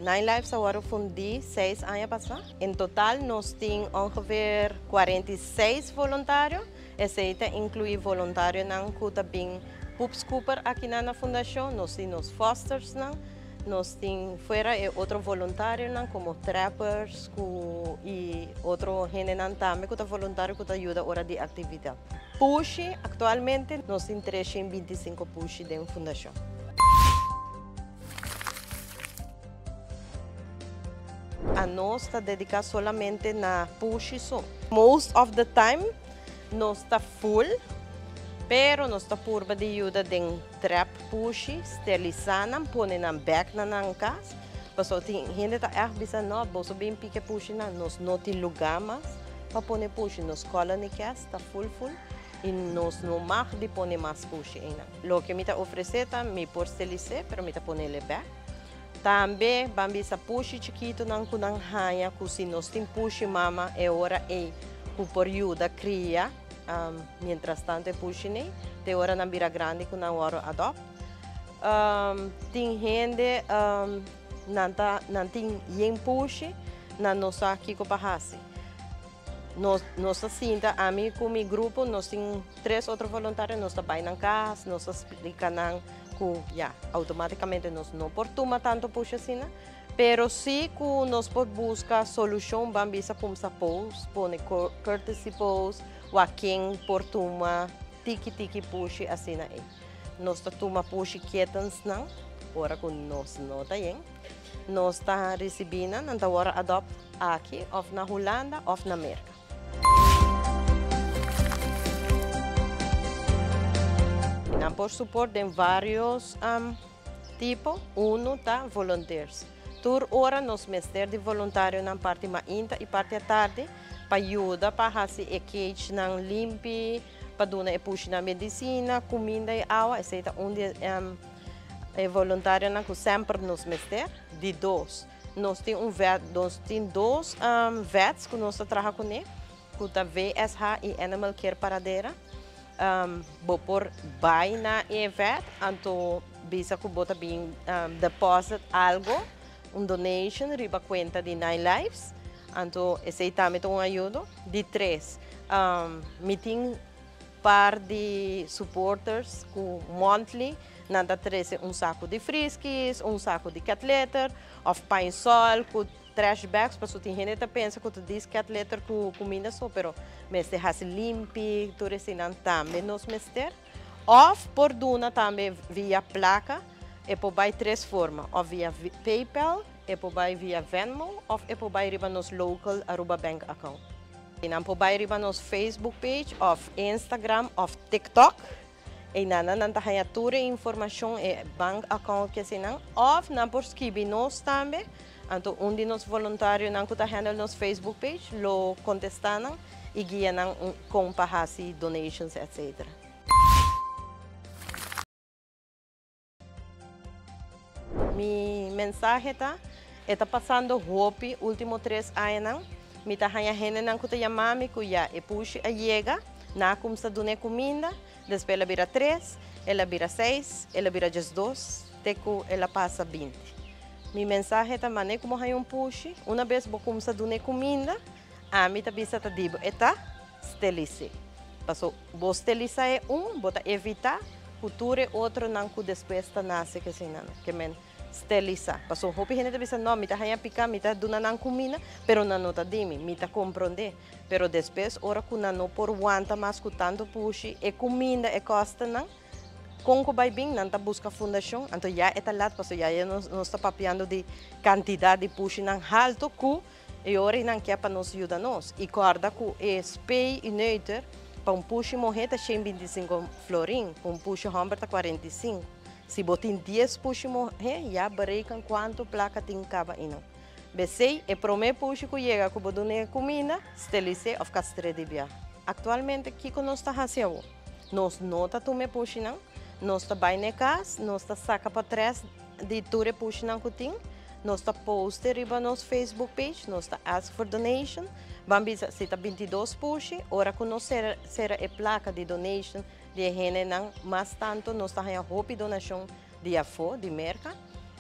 Nine Lives agora fundi 6 anos passar. Em total, nós temos ongeveer 46 voluntários. Esse inclui voluntários que também Pups Cooper aqui na fundação. Nós temos fosters, nós temos fora outro voluntário como trappers e outro gente também que voluntário que ajuda hora de atividade. Push, atualmente, nós temos 325 push dentro da fundação. A nós está dedicada solamente na push só. Most of the time, nós está full, pero nós está por de ajuda de trap push, esterilizar, pôr na back na casa. Porque tem gente que está bisa não, você bem pique push nós não tem lugar mais para pôr push. Nós cola na casa está full e nós não mag de pôr mais push ainda. O que me está oferecendo, me por esterilizar, pero me está pôr ele back. Também, bambi sa push chiquito nang kunang hanya kusi nós tem push mama é hora por ajuda cria mientras tanto push nem de hora na bira grande com na hora adopt tem gente não tem yen push na nossa aqui com bahasi nossa cinta a mim com meu grupo nós tem 3 outros voluntários nós trabalha na casa nós explica automaticamente nós não portuma tanto puxa assim, pero se nós por buscar solução, vamos como sa pose, pone courtesy pose, ou a quem portuma tiki puxa assim aí. Nós toma puxa quietans não, ora com nós não tá bem. Nós tá recebendo, nanta hora adopt aqui, of na Holanda, of na América. Por suporte em vários tipos, tá volunteers. Tur hora nos mestres de voluntário na parte mainta e parte à tarde para ajuda para fazer a cage não limpe, para dar a puxa na medicina, comida e água, etc. Onde é voluntário na que sempre nos mestres de 2. Nós temos dois vets que nós trabalhamos com ele, que é VSH e Animal Care Paradeira. Por buy na event, anto bisa ko bota bing deposit algo, donation riba conta de Nine Lives, anto esse também tem ajuda de 3 meeting par de supporters com monthly nada 13 saco de friskies, saco de cat litter, of pine sol, com trash bags, porque tem gente que pensa que tu diz cat litter com comida só, pero mestre has limpi, tu resinan também nos mestre. Of por duna também via placa, e por vai 3 formas, ou via PayPal, e por vai via Venmo, ou e por vai riba nos local Aruba Bank account. E não por vai riba nos Facebook page, of Instagram, of TikTok. E não tahanha ture informação e bank account que se não, of não por skibi nos também. Então, onde nos voluntários não que handle nos Facebook page, lo contestam e guiam com pahasi donations, etc. Mi mensagem está passando hope último 3 anos, mi tá hanya gente não que chamami que já e push a chega, na como se dune comida, depois ela vira 3, ela vira 6, ela vira 2, teco ela passa 20. Mi mensagem também como hay push, uma vez vou começar a dar comida, a mim também está dibo, eta sterilize. Passou, vou esterilizar bota evitar futuro outro não que depois está nasce que assim não, que men esterilizar. Passou, hopi gente também não, me tá hanya picar, me tá dando não comida, pero não tá dimi, me tá compreender, pero depois ora que não por aguanta mais que tanto push, e comida e costa não. Com o baibing, não está busca fundação, então já é talado, porque já não está papiando de quantidade de push não alto que e ora não quer para nos ajudar nós. E guarda que é spay e neuter para push morrer está 125 florim, push homem está 45. Se botem 10 push morrer, já barricam quanto placa tem cava ino. Besei é prome push que chega que bodune comida, estelice ou castre de via. Atualmente aqui que nós está fazendo, nós não está tomando push não. Nós trabalhamos na casa, nós saca para trás de tudo push na cutin, nós poster riba nos Facebook page, nós ask for donation, vamos se está 22 push, ora que nós será a placa de donation de gente não, mas tanto nós tá a hope donação de afo de merca,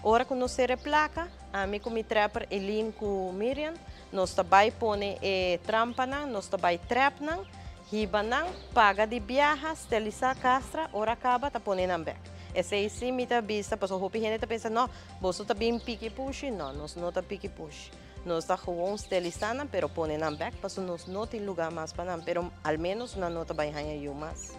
Ora que nós ser placa, a mim como trapper Elin com Miriam, nós também põe trampa não, nós também trap não, riba não, paga de viaja, esteliza castra, ora acaba tá põe na back. Esse aí sim me tá vista, passou roupa gente tá pensando, não, você tá bem pique push, não, nós não tá pique push. Nós tá com estelizando, pero põe na back, passou nós não tem lugar mais para não, pero al menos na nota vai ganhar eu mais.